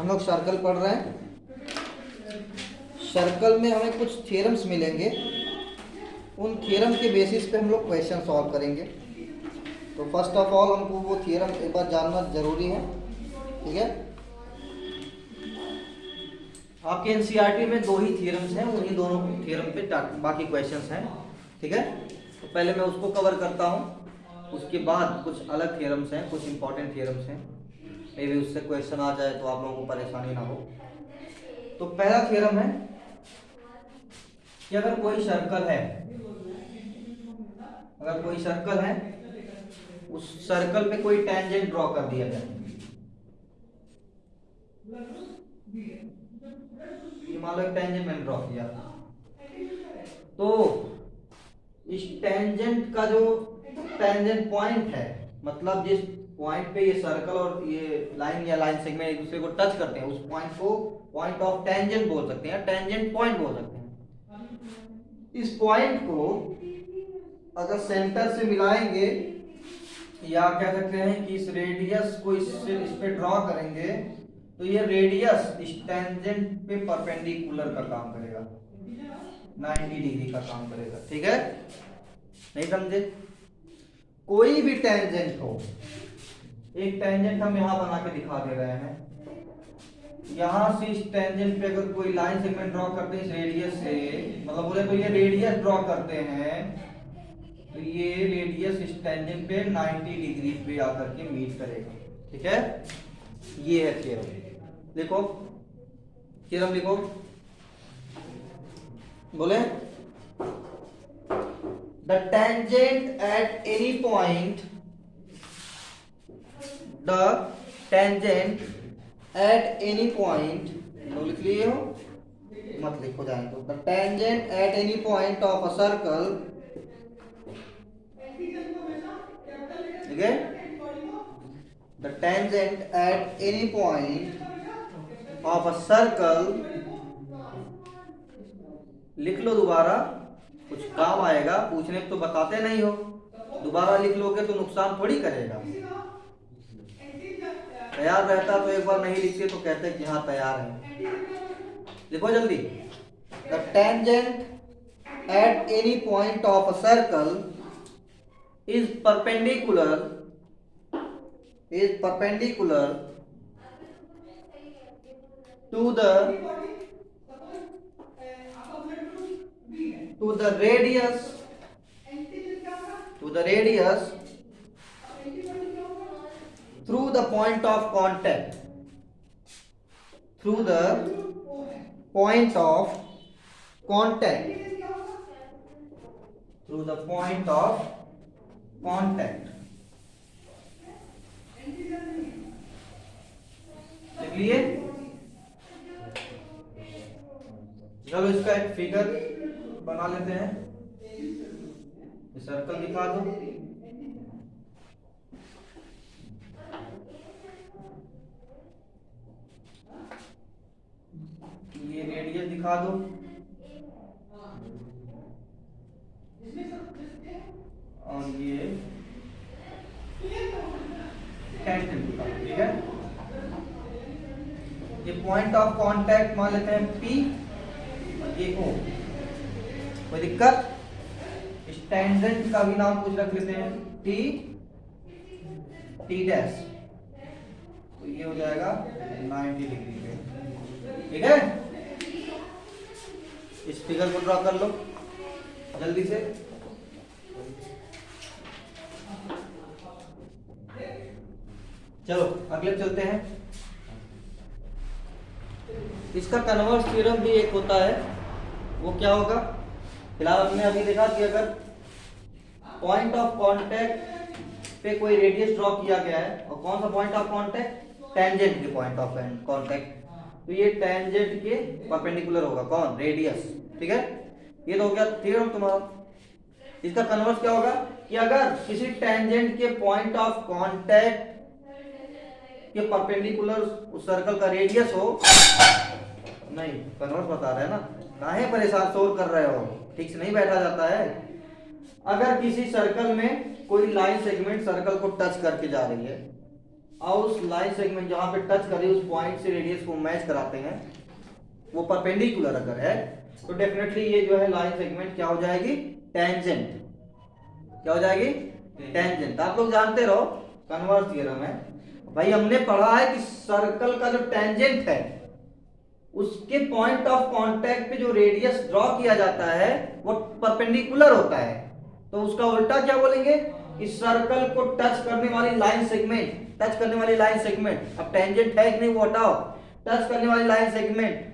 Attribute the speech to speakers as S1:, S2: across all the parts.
S1: लोग सर्कल पढ़ रहे हैं। सर्कल में हमें कुछ थ्योरम्स मिलेंगे, उन थ्योरम के बेसिस पे हम लोग क्वेश्चन सॉल्व करेंगे। तो फर्स्ट ऑफ ऑल हमको वो थ्योरम एक बार जानना जरूरी है, ठीक है। आपके एनसीईआरटी में 2 ही थ्योरम्स हैं, उन्हीं दोनों थ्योरम पे बाकी क्वेश्चंस हैं, ठीक है। तो पहले मैं उसको कवर करता हूँ, उसके बाद कुछ अलग थ्योरम्स हैं, कुछ इंपॉर्टेंट थ्योरम्स हैं, मे भी उससे क्वेश्चन आ जाए तो आप लोगों को परेशानी ना हो। तो पहला थ्योरम है कि अगर कोई सर्कल है, अगर कोई सर्कल है, उस सर्कल पे कोई टेंजेंट ड्रॉ कर दिया जाए। ये मान लो एक टेंजेंट मैंने ड्रॉ किया, तो इस टेंजेंट का जो टेंजेंट पॉइंट है, मतलब जिस पॉइंट पे ये सर्कल और ये लाइन या लाइन सेगमेंट एक दूसरे को टच करते हैं, उस पॉइंट को पॉइंट ऑफ टेंजेंट बोल सकते हैं, टेंजेंट पॉइंट बोल सकते हैं। इस पॉइंट को अगर सेंटर से मिलाएंगे या कह सकते हैं कि इस रेडियस को इससे इस पे ड्रॉ करेंगे, तो ये रेडियस इस टेंजेंट पे परपेंडिकुलर का काम करेगा, 90 डिग्री का काम करेगा, ठीक है। नहीं समझे? कोई भी टेंजेंट हो, एक टेंजेंट हम यहां बना के दिखा दे रहे हैं, यहां से इस टेंजेंट पे अगर कोई लाइन सेगमेंट ड्रॉ करते हैं इस रेडियस से, मतलब बोले तो ये रेडियस ड्रॉ करते हैं, तो ये रेडियस इस टेंजेंट पे 90 डिग्री पे आकर के मीट करेगा, ठीक है। ये है थ्योरम। देखो थ्योरम लिखो, बोले the tangent at any point, the tangent at any point, लिख लिए हो मत लिखो जाए तो, the tangent at any point of a circle, ठीक है, the tangent at any point of a circle, लिख लो दोबारा, कुछ काम आएगा, पूछने तो बताते नहीं हो, दोबारा लिख लोगे तो नुकसान थोड़ी करेगा। तैयार रहता तो एक बार नहीं लिखते तो कहते कि हाँ तैयार है। लिखो जल्दी, the tangent at any point of a circle is perpendicular to the radius through the point of contact, through the point of contact, through the point of contact, लिख लिए। चलो इसका एक फिगर बना लेते हैं, सर्कल दिखा दो, ये रेडियस दिखा दो, और ये टेंजेंट दिखा दो, ठीक है। ये पॉइंट ऑफ कांटेक्ट मान लेते हैं P और ये O, कोई दिक्कत? इस टेंजेंट का भी नाम कुछ रख लेते हैं T डैश, तो ये हो जाएगा 90 डिग्री पे, ठीक है। इस फिगर को ड्रॉ कर लो जल्दी से। चलो अगले चलते हैं। इसका कन्वर्स थ्योरम भी एक होता है, वो क्या होगा? फिलहाल हमने अभी देखा कि अगर पॉइंट ऑफ कांटेक्ट पे कोई रेडियस ड्रॉ किया गया है, और कौन सा पॉइंट ऑफ कांटेक्ट? टेंजेंट के पॉइंट ऑफ कांटेक्ट, तो ये टेंजेंट के परपेंडिकुलर होगा कौन? रेडियस, ठीक है। ये तो हो गया थ्योरम तुम्हारा। इसका कन्वर्स क्या होगा कि अगर किसी टेंजेंट के पॉइंट ऑफ कांटेक्ट के परपेंडिकुलर उस सर्कल का रेडियस हो, नहीं कन्वर्स बता रहे हैं ना, काहे परेशान शोर कर रहे हो, ठीक से नहीं बैठा जाता है। अगर किसी सर्कल में कोई लाइन सेगमेंट सर्कल को टच करके जा रही है, और उस लाइन सेगमेंट जहां पे टच कर रही है उस पॉइंट से रेडियस को मैच कराते हैं, वो परपेंडिकुलर अगर है तो डेफिनेटली ये जो है लाइन सेगमेंट क्या हो जाएगी, टेंजेंट। क्या हो जाएगी, टेंजेंट। आप लोग जानते रहो कन्वर्स थ्योरम है भाई, हमने पढ़ा है कि सर्कल का जो टेंजेंट है उसके पॉइंट ऑफ कांटेक्ट पे जो रेडियस ड्रॉ किया जाता है वो परपेंडिकुलर होता है। तो उसका उल्टा क्या बोलेंगे, इस सर्कल को टच करने वाली लाइन सेगमेंट, टच करने वाली लाइन सेगमेंट, अब टेंजेंट है कि नहीं वो हटाओ, टच करने वाली लाइन सेगमेंट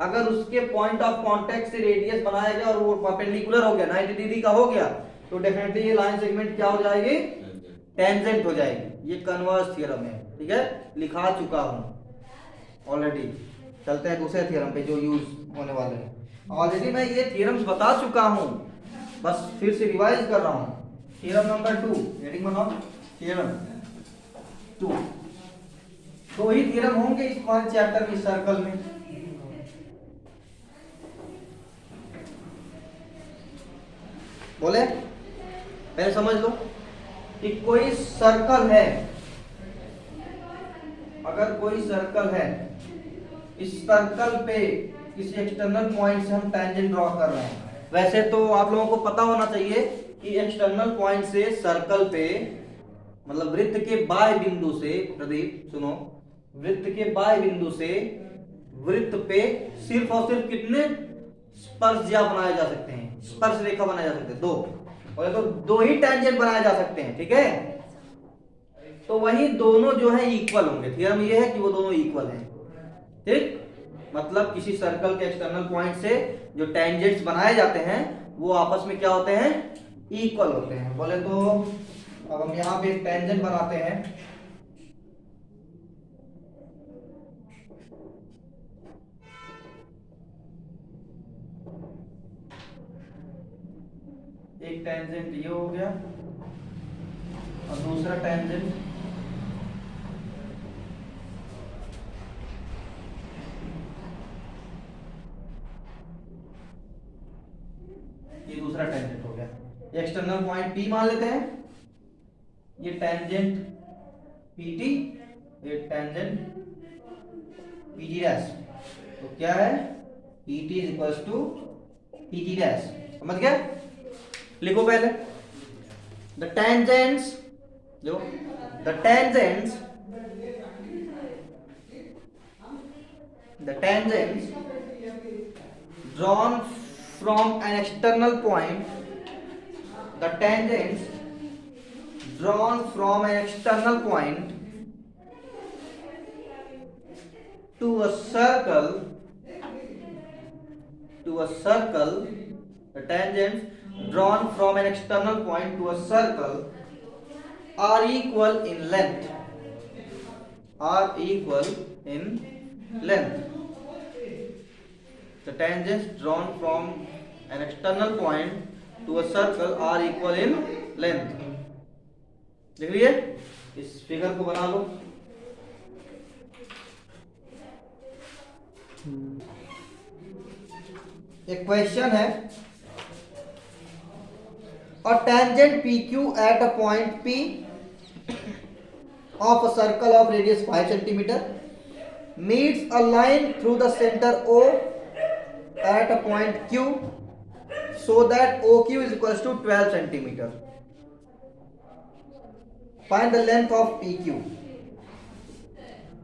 S1: अगर उसके पॉइंट ऑफ कांटेक्ट से रेडियस बनाया गया और वो परपेंडिकुलर हो गया 90 डिग्री का हो गया, तो डेफिनेटली ये लाइन सेगमेंट क्या हो जाएगी, टेंजेंट हो जाएगी। ये कन्वर्स थ्योरम है, ठीक है, लिखा चुका हूं ऑलरेडी। चलते हैं दूसरे थ्योरम पे जो यूज होने वाले हैं। ऑलरेडी मैं ये थ्योरम्स बता चुका हूं, बस फिर से रिवाइज कर रहा हूं। थ्योरम नंबर 2, हेडिंग बनाओ, थ्योरम 2। दो ही थ्योरम होंगे इस वन चैप्टर में, सर्कल में। बोले पहले समझ लो कि कोई सर्कल है, अगर कोई सर्कल है, इस सर्कल पे किसी एक्सटर्नल पॉइंट से हम टेंजेंट ड्रॉ कर रहे हैं। वैसे तो आप लोगों को पता होना चाहिए कि एक्सटर्नल पॉइंट से सर्कल पे, मतलब वृत्त के बाह्य बिंदु से, प्रदीप सुनो, वृत्त के बाह्य बिंदु से वृत्त पे सिर्फ और सिर्फ कितने स्पर्शज्या बनाए जा सकते हैं, स्पर्श रेखा बनाए जा सकते हैं, दो, और तो दो ही टेंजेंट बनाए जा सकते हैं, ठीक है। तो वही दोनों जो है इक्वल होंगे। थ्योरम ये है कि वो दोनों इक्वल हैं, ठीक। मतलब किसी सर्कल के एक्सटर्नल पॉइंट से जो टेंजेंट्स बनाए जाते हैं वो आपस में क्या होते हैं, इक्वल होते हैं। बोले तो अब हम यहां पे एक टेंजेंट बनाते हैं, एक टेंजेंट ये हो गया और दूसरा टेंजेंट ये दूसरा टेंजेंट हो गया। एक्सटर्नल पॉइंट P मान लेते हैं, ये टेंजेंट PT, ये टेंजेंट PT डैश। तो क्या है, PT is equal to PT dash. समझ गया, लिखो पहले द टेंजेंट्स, जो the tangents drawn from an external point, the tangents drawn from an external point to a circle, the tangents drawn from an external point to a circle are equal in length, the tangents drawn from an external point to a circle are equal in length। देख लीजिए, इस figure को बना लो। एक question है, a tangent PQ at a point P of a circle of radius 5 centimeter meets a line through the center O at a point Q so that OQ is equals to 12 centimeter. Find the length of PQ।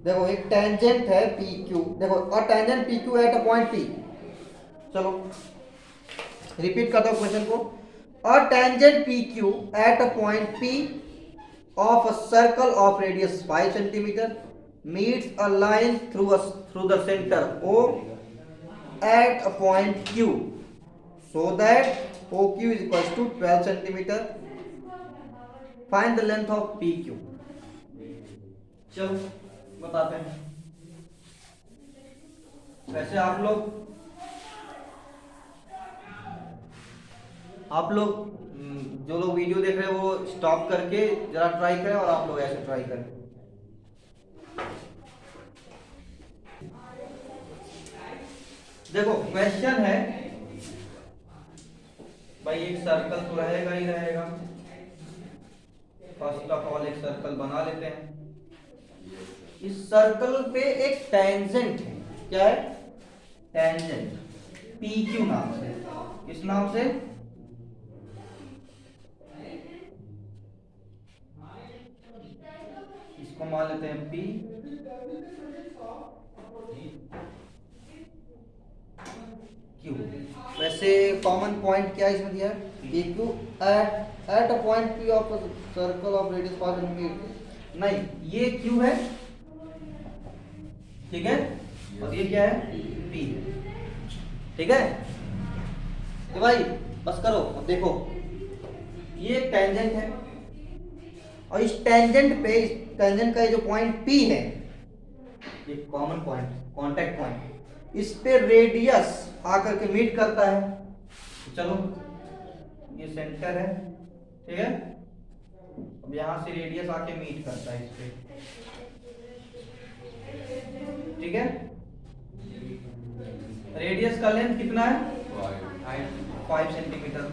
S1: देखो एक tangent है PQ, देखो a tangent PQ at a point P। चलो repeat करता हूं question को। A tangent PQ at a point P of a circle of radius 5 centimeter meets a line through the center O at a point Q so that OQ is equals to 12 centimeter। Find the length of PQ। चलो बताते हैं। वैसे आप लोग जो लोग video देख रहे हैं वो स्टॉप करके जरा ट्राई करें और आप लोग ऐसे ट्राई करें। देखो क्वेश्चन है भाई, एक सर्कल तो रहेगा ही रहेगा। फर्स्ट ऑफ ऑल एक सर्कल बना लेते हैं। इस सर्कल पे एक टेंजेंट है, क्या है? टेंजेंट, पी क्यू नाम से, किस नाम से? इसको मान लेते हैं पी, क्यू। वैसे कॉमन पॉइंट क्या इसमें दिया है? P Q at a point P of circle of radius 5 centimetre. नहीं, ये क्यू है, ठीक है, और ये क्या है? पी, ठीक है। तो भाई बस करो, अब देखो ये एक टेंजेंट है और इस टेंजेंट पे, इस टेंजेंट का ये जो पॉइंट पी है, ये कॉमन पॉइंट, कांटेक्ट पॉइंट, इस पे रेडियस आकर के मीट करता है। तो चलो ये सेंटर है, ठीक है, अब यहां से रेडियस आके मीट करता है इस पे, ठीक है। रेडियस का लेंथ कितना है? 5 सेंटीमीटर।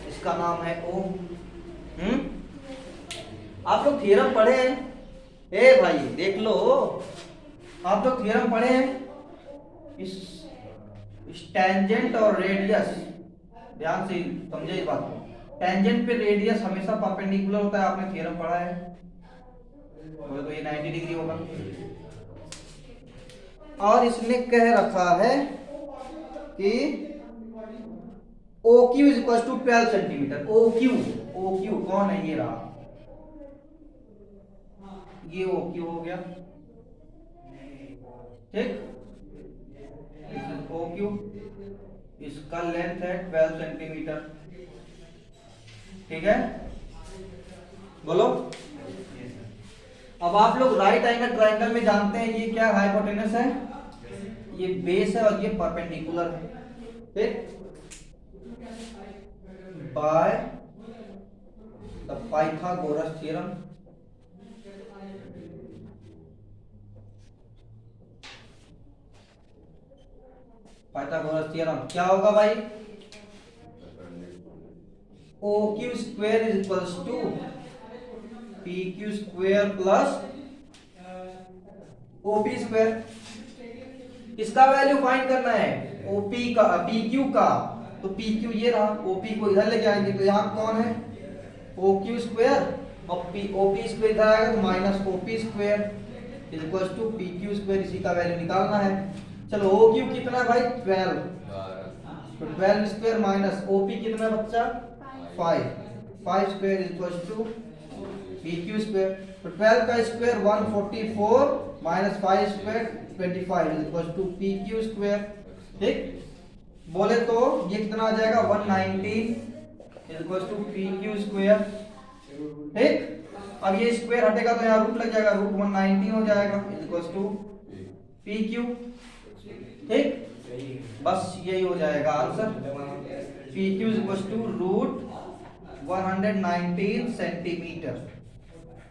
S1: इसका नाम है ओ। आप लोग थ्योरम पढ़े हैं? ए भाई देख लो, आप लोग थ्योरम पढ़े हैं? इस टेंजेंट और रेडियस, ध्यान से समझे इस बात को, टेंजेंट पे रेडियस हमेशा परपेंडिकुलर होता है, आपने थ्योरम पढ़ा है, तो ये 90 डिग्री होगा। और इसने कह रखा है कि O Q is equal to 12 centimetre. O Q कौन है? ये रहा, ये ओ क्यू हो गया, ठीक। ओ क्यू, इसका लेंथ है 12 सेंटीमीटर, ठीक है। बोलो। अब आप लोग राइट एंगल ट्रायंगल में जानते हैं ये क्या हाइपोटेनस है, ये बेस है और ये परपेंडिकुलर है, ठीक। By the Pythagoras theorem, Pythagoras theorem क्या होगा भाई? O Q square is equals to P Q square plus OP square. इसका वैल्यू फाइंड करना है, ओपी का, पी क्यू का, तो पी क्यू ये रहा, ओपी को इधर लेके आएंगे तो यहाँ कौन है? ओ क्यू स्क्वायर, और पी ओपी स्क्वायर इधर आएगा तो minus OP square is equals to P Q square. इसी का वैल्यू निकालना है। चलो ओ क्यू कितना है भाई? 12, तो 12 स्क्वायर माइनस ओपी कितना बच्चा? 5 square is equals to P Q square. तो 12 का square 144 minus 5 square 25 is equals to P Q square, ठीक। बोले तो ये कितना आ जाएगा? 119 is equals to P Q square, ठीक। अब ये स्क्वायर हटेगा तो यहाँ रूट लग जाएगा, रूट 119 हो जाएगा is equals to P Q, ठीक। बस यही हो जाएगा answer, P Q is equals to root 119 centimetre,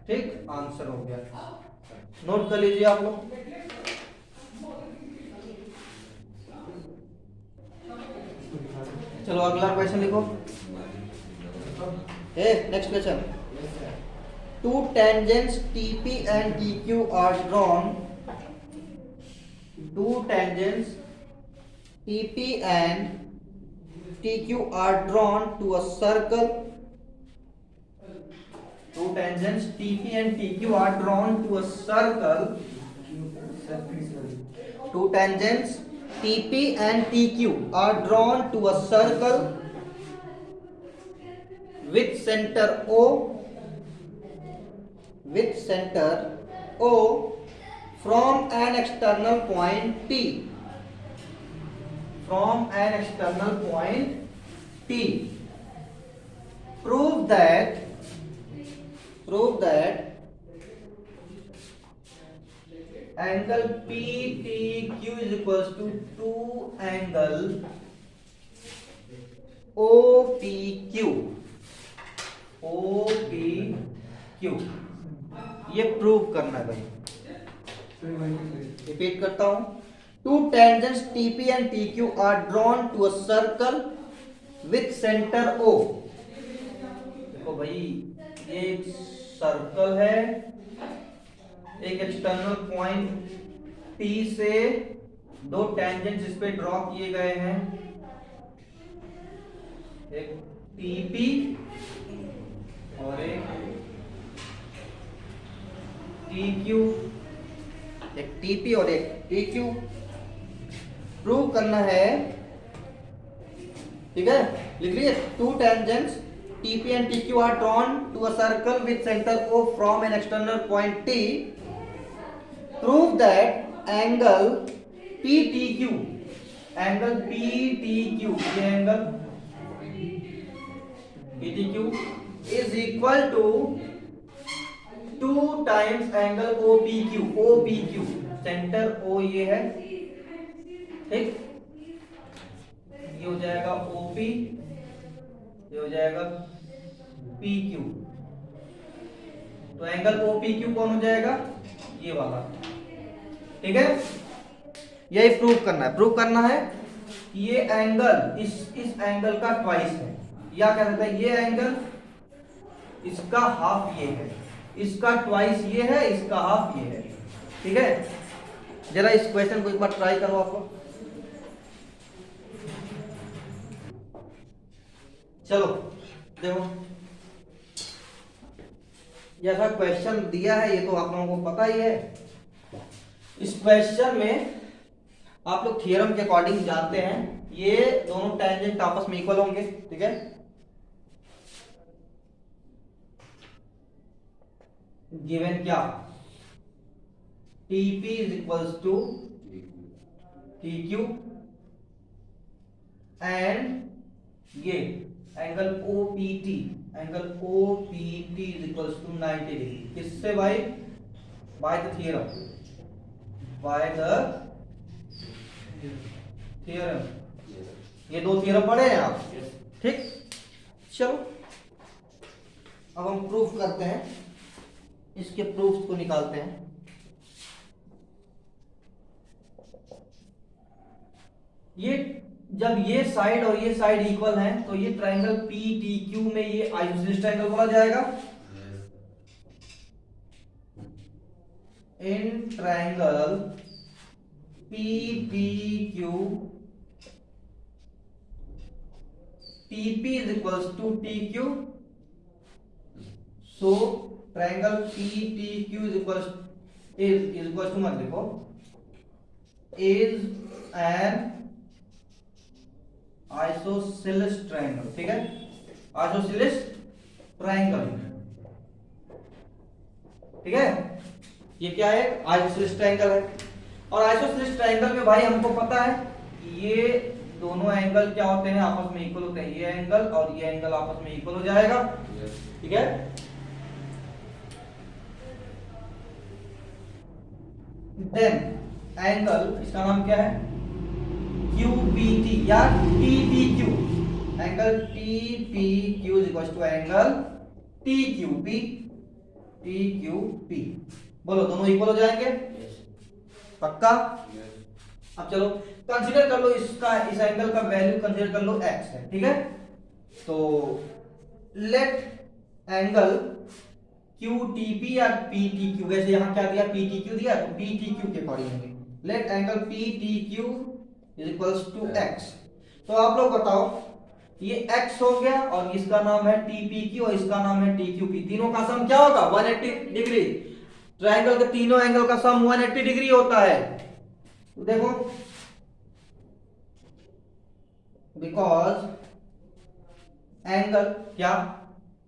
S1: ठीक। आंसर हो गया, नोट कर लीजिए आप लोग। चलो अगला क्वेश्चन लिखो। Next question, two tangents TP and TQ are drawn. Two tangents TP and TQ are drawn to a circle. Two tangents TP and TQ are drawn to a circle. Two tangents TP and TQ are drawn to a circle with center O. With center O from an external point P. From an external point P. Prove that angle PTQ is equals to 2 angle OPQ. OPQ ये prove करना है भाई। Repeat करता हूं, two tangents TP and TQ are drawn to a circle with centre O। देखो भाई ये एक सर्कल है एक एक्सटर्नल पॉइंट P से दो टेंजेंट्स इस पे ड्रॉ किए गए हैं, एक TP और एक TQ, एक TP और एक TQ प्रूव करना है। ठीक है, लिख लीजिए। To tangents TP and TQ are drawn to a circle with center O from an external point T. Prove that angle PTQ, angle PTQ, ये angle PTQ is equal to 2 times angle OPQ. OPQ centre O ये है, ठीक, ये हो जाएगा OP, ये हो जाएगा PQ। तो एंगल OPQ कौन हो जाएगा, ये वाला। ठीक है, यही प्रूव करना है। प्रूव करना है कि ये एंगल इस एंगल का ट्वाइस है, या क्या कहते हैं, ये एंगल इसका हाफ ये है, इसका ट्वाइस ये है, इसका हाफ ये है। ठीक है, जरा इस क्वेश्चन को एक बार ट्राई करो आपको। चलो देखो, जैसा क्वेश्चन दिया है ये तो आप लोगों को पता ही है। इस क्वेश्चन में आप लोग थ्योरम के अकॉर्डिंग जानते हैं ये दोनों टेंजेंट आपस में इक्वल होंगे। ठीक है, गिवन क्या, TP is equals to TQ and ये angle OPT, angle OPT is equals to 90 degree. किससे भाई, by the theorem, by the theorem. ये दो थ्योरम पढ़े हैं आप, ठीक। चलो अब हम प्रूफ करते हैं, इसके प्रूफ को निकालते हैं। ये जब ये साइड और ये साइड इक्वल हैं तो ये ट्रायंगल PTQ में ये आइसोसेलेस ट्रायंगल बोला जाएगा। In triangle PTQ TP is equals to TQ, so triangle PTQ is equals to मत लिखो, is an आइसोसेलेस ट्रायंगल। ठीक है, आइसोसेलेस ट्रायंगल। ठीक है, ये क्या है, आइसोसेलेस ट्रायंगल है। और आइसोसेलेस ट्रायंगल में भाई हमको पता है कि ये दोनों एंगल क्या होते हैं, आपस में इक्वल होते हैं। ये एंगल और ये एंगल आपस में इक्वल हो जाएगा। ठीक है, देन एंगल, इसका नाम क्या है, QPT या TPQ, angle TPQ is equals to angle TQP, TQP। बोलो दोनों इक्वल हो जाएंगे, पक्का। अब चलो कंसीडर कर लो इसका, इस एंगल का वैल्यू कंसीडर कर लो x है। ठीक है, तो लेट एंगल QTP या PTQ, वैसे यहां क्या दिया, PTQ दिया, तो PTQ के अकॉर्डिंग होंगे। Let angle PTQ is equals to x। तो आप लोग बताओ, ये x हो गया और इसका नाम है TPQ और इसका नाम है TQP, तीनों का सम क्या होगा, 180 डिग्री। ट्रायंगल के तीनों एंगल का सम 180 डिग्री होता है। तो देखो, बिकॉज एंगल क्या,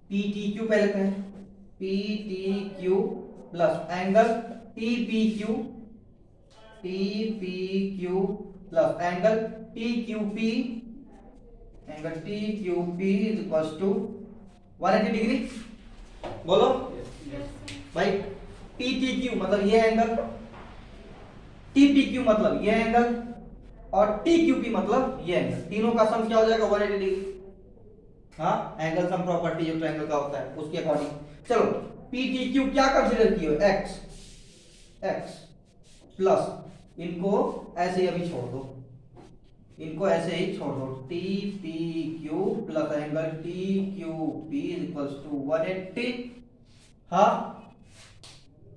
S1: PTQ पहले कहें, PTQ plus angle TPQ, TPQ plus angle TQP, angle TQP is equals to 180 degree. बोलो भाई, PTQ मतलब ये एंगल, TPQ मतलब ये एंगल और TQP मतलब ये एंगल, तीनों का सम क्या हो जाएगा, 180 डिग्री। हाँ, एंगल सम प्रॉपर्टी जो ट्रायंगल का होता है उसके अकॉर्डिंग। चलो PTQ क्या कंसीडर किए, x प्लस, इनको ऐसे ही अभी छोड़ दो, इनको ऐसे ही छोड़ दो, TPQ plus angle TQP is equals to 180। हाँ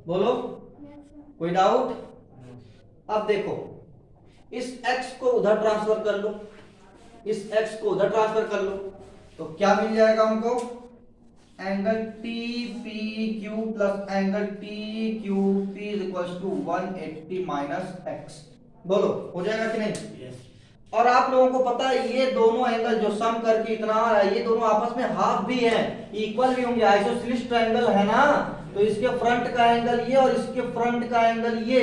S1: बोलो, कोई डाउट? अब देखो, इस x को उधर ट्रांसफर कर लो, इस x को उधर ट्रांसफर कर लो, तो क्या मिल जाएगा हमको? Angle TPQ plus angle TQP is equal to 180 minus x। बोलो हो जाएगा कि नहीं?
S2: yes.
S1: और आप लोगों को पता है ये दोनों एंगल जो सम करके इतना आ रहा है, ये दोनों आपस में हाफ भी है, इक्वल भी होंगे। आइसोसेलेस ट्रायंगल है ना, तो इसके फ्रंट का एंगल ये और इसके फ्रंट का एंगल ये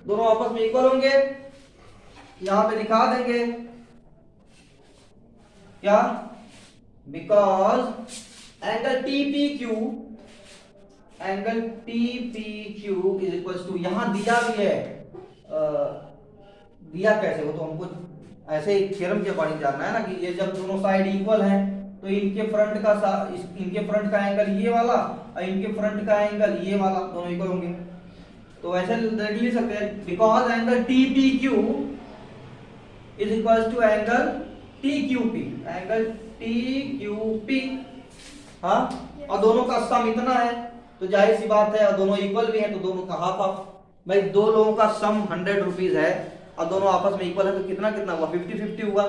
S1: दोनों आपस में इक्वल होंगे। यहां पे दिखा देंगे क्या? Because angle TPQ is equal to, यहां दिया भी है, दिया कैसे वो तो हमको ऐसे ही थ्योरम के अकॉर्डिंग जानना है ना, कि ये जब दोनों साइड इक्वल हैं तो इनके फ्रंट का एंगल ये वाला और इनके फ्रंट का एंगल ये वाला दोनों इक्वल होंगे। तो ऐसे डायरेक्टली लिख सकते हैं, because angle TPQ is equal to angle TQP, हाँ, और दोनों का सम इतना है, तो जाहिर सी बात है, और दोनों इक्वल भी हैं तो दोनों का हाफ हाफ। भाई दो लोगों का सम 100 रुपीज है और दोनों आपस में इक्वल है, तो कितना कितना हुआ? 50-50 हुआ।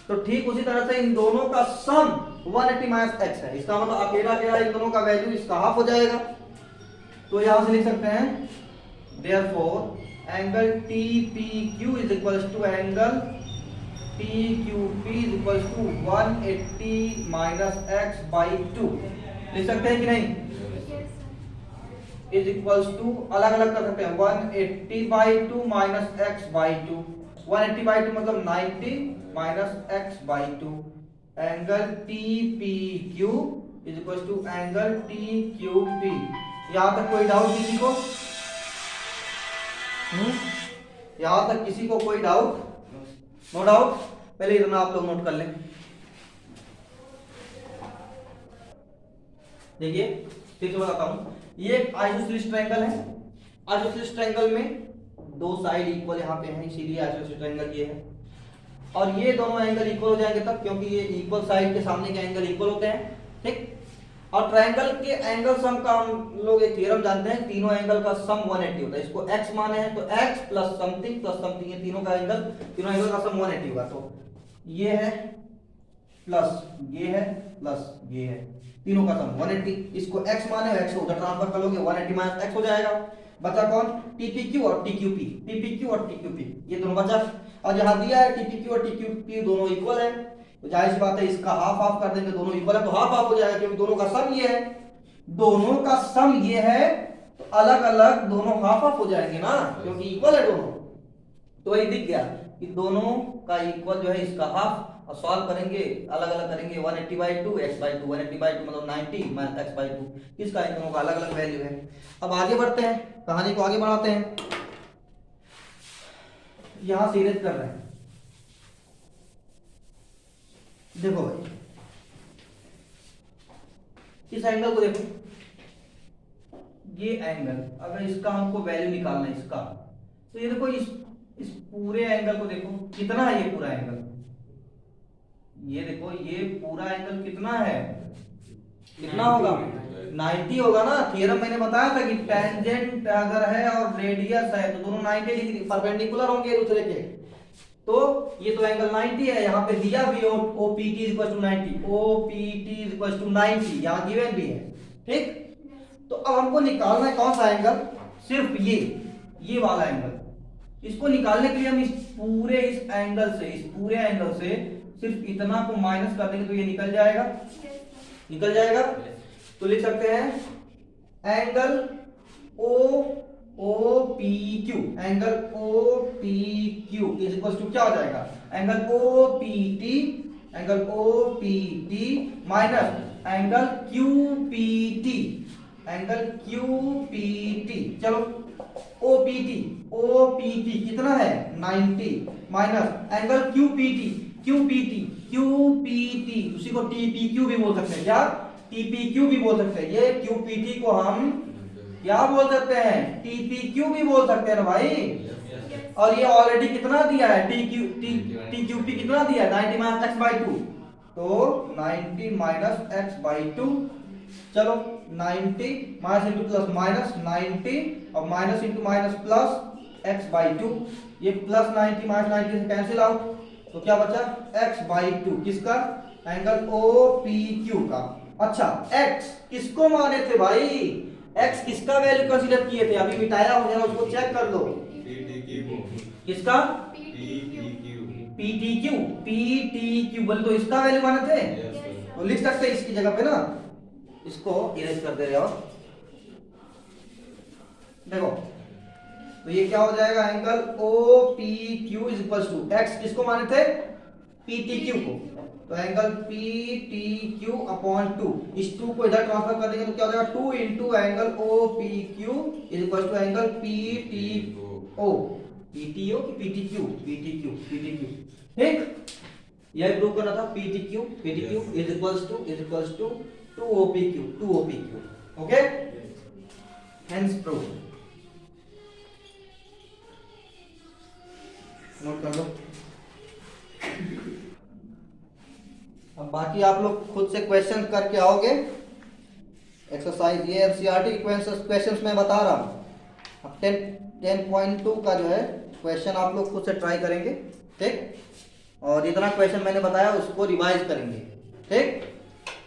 S1: तो ठीक उसी तरह से इन दोनों का सम 180 माइनस x है, इसका मतलब अकेला अकेला इन दोनों का वैल्यू इसका हाफ हो जाएगा। तो यहां से लिख सकते हैं, therefore angle TPQ is equal to angle TQP is equal to 180 minus x by 2। लिख सकते हैं कि नहीं? इज इक्वल टू, अलग अलग कर सकते हैं, 180 by 2 minus x by 2। 180 by 2 मतलब 90 minus x by 2। Angle TPQ is equal to angle TQP। यहां तक कोई डाउट किसी को? यहां तक किसी को कोई डाउट? No doubt. पहले इतना आप लोग नोट कर लें। देखिए फिर से बताता हूं, ये एक आइसोसेलेस ट्रायंगल है। आइसोसेलेस ट्रायंगल में दो साइड इक्वल यहाँ पे हैं, इसीलिए आइसोसेलेस ट्रायंगल ये है। और ये दोनों एंगल इक्वल हो जाएंगे तब, क्योंकि ये इक्वल साइड के सामने के एंगल इक्वल होते हैं, ठीक। और ट्रायंगल के एंगल सम का हम लोग एक थ्योरम जानते हैं, तीनों एंगल का सम 180 होता है। इसको x माने हैं तो x प्लस समथिंग, ये तीनों एंगल का सम 180 होगा। तो ये है प्लस ये है प्लस ये है, तीनों का सम 180। इसको x माने और x को उधर ट्रांसफर कर लोगे, 180 माइनस x हो जाएगा। बचा कौन? TPQ और TQP, TPQ और TQP ये दोनों बचा। और जहां दिया है TPQ और TQP दोनों इक्वल है, तो जाहिर सी बात है इसका हाफ हाफ कर देंगे, दोनों इक्वल है तो हाफ हाफ हो जाएगा, क्योंकि दोनों का सम ये है। दोनों का सम ये है तो अलग अलग दोनों हाफ हाफ हो जाएंगे ना, क्योंकि इक्वल है दोनों। तो ये दिख गया कि दोनों का इक्वल जो है इसका हाफ, और सॉल्व करेंगे अलग अलग करेंगे, 180 बाई 2 x बाई 2, 180 बाई 2 मतलब 90 माइनस x बाई 2। किसका? इन दोनों का अलग अलग वैल्यू है। अब आगे बढ़ते हैं, कहानी को आगे बढ़ाते हैं। यहां सीरीज कर रहे हैं, देखो भाई इस एंगल को देखो, ये एंगल अगर इसका हमको वैल्यू निकालना है इसका, तो ये देखो इस पूरे एंगल को देखो कितना है, ये पूरा एंगल, ये देखो ये पूरा एंगल कितना है, कितना होगा? 90 होगा ना। थ्योरम मैंने बताया था कि टेंजेंट अगर है और रेडियस है तो दोनों 90 डिग्री परपेंडिकुलर होंगे एक दूसरे के। तो ये तो एंगल 90 है, यहाँ पे दिया भी OPT is equal to 90, OPT is equal to 90, यहाँ गिवन भी है, ठीक। तो अब हमको निकालना है कौन सा एंगल? सिर्फ ये वाला एंगल। इसको निकालने के लिए हम इस पूरे एंगल से सिर्फ इतना को माइनस कर देंगे तो ये निकल जाएगा। तो लिख सकते हैं angle OPQ, angle OPQ is equal to क्या हो जाएगा? Angle OPT minus angle QPT। चलो OPT कितना है? 90 माइनस एंगल QPT उसी को TPQ भी बोल सकते हैं। क्या? TPQ भी बोल सकते हैं। ये QPT को हम क्या बोल सकते हैं? TPQ भी बोल सकते हैं ना भाई। और ये ऑलरेडी कितना दिया है? TQP कितना दिया है? 90 माइनस x बाई 2, तो 90 माइनस x बाई 2 चलो 90 माइनस इंटू प्लस माइनस 90 और minus into minus plus x by two, ये प्लस 90 माइनस 90 से कैंसिल आउट, तो क्या बचा एक्स बाई टू, किसका एंगल ओ पी क्यू का। अच्छा एक्स किसको माने थे भाई, एक्स किसका वैल्यू कंसीडर किए थे, अभी मिटाया हो जरा उसको चेक कर लो, किसका पीटीक्यू बोले तो इसका वैल्यू माने थे, तो लिख सकते हैं इसकी जगह पे ना, इसको इरेज कर दे रहे हो, देखो तो ये क्या हो जाएगा angle O P Q is equal to x किसको माने थे पीटीक्यू को, तो एंगल पीटीक्यू अपॉन 2, इस 2 को इधर ट्रांसफर कर देंगे तो क्या हो जाएगा 2 into angle O P Q is equal to angle PTO, PTO की पीटीक्यू ठीक, यह प्रूव करना था PTQ is equals to 2OPQ, okay, hence prove, note कर लो। अब बाकी आप लोग खुद से क्वेश्चन करके आओगे, एक्सरसाइज ये एनसीईआरटी क्वेश्चंस मैं बता रहा हूँ, अब 10.2 का जो है क्वेश्चन आप लोग खुद से ट्राई करेंगे, ठीक, और जितना क्वेश्चन मैंने बताया उसको रिवाइज करेंगे, ठीक।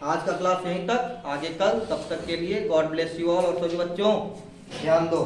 S1: आज का क्लास यहीं तक, आगे कल, तब तक के लिए गॉड ब्लेस यू ऑल, और सभी बच्चों ध्यान दो।